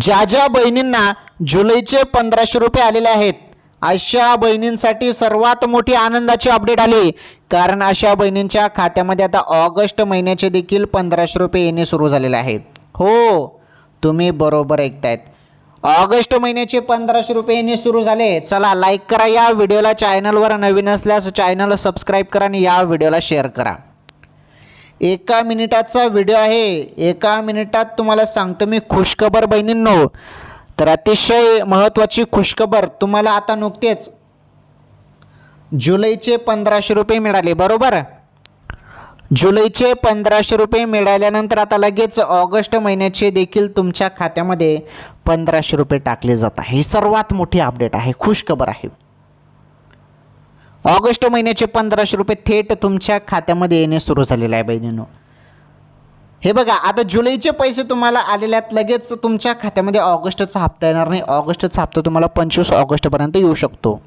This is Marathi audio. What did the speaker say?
ज्या ज्या बहिणींना जुलैचे 1500 रुपये आलेले आहेत, अशा बहिणींसाठी सर्वात मोठी आनंदाची अपडेट आली. कारण अशा बहिणींच्या खात्यामध्ये आता ऑगस्ट महिन्याचे देखील 1500 रुपये येणे सुरू झालेले आहे. हो, तुम्ही बरोबर ऐकतायत. ऑगस्ट महिन्याचे 1500 रुपये येणे सुरू झाले. चला लाईक करा या व्हिडिओला, चॅनलवर नवीन असल्यास चॅनल सबस्क्राईब करा आणि या व्हिडिओला शेअर करा. 1 मिनिटाचा व्हिडिओ आहे. 1 मिनिटात तुम्हाला सांगतो मी खुशखबर बहिणींनो. तर अतिशय महत्त्वाची खुशखबर तुम्हाला आता नुकतेच जुलैचे 1500 रुपये मिळाले, बरोबर. जुलैचे 1500 रुपये मिळाल्यानंतर आता लगेच ऑगस्ट महिन्याचे देखील तुमच्या खात्यामध्ये 1500 रुपये टाकले जात आहे. ही सर्वात मोठी अपडेट आहे, खुशखबर आहे. ऑगस्ट महिन्याचे 1500 रुपये थेट तुमच्या खात्यामध्ये येणे सुरू झालेले आहे बहिणींनो. हे बघा, आता जुलैचे पैसे तुम्हाला आलेल्यात, लगेच तुमच्या खात्यामध्ये ऑगस्टचा हप्ता येणार नाही. ऑगस्टचा हप्ता तुम्हाला 25 ऑगस्टपर्यंत येऊ शकतो.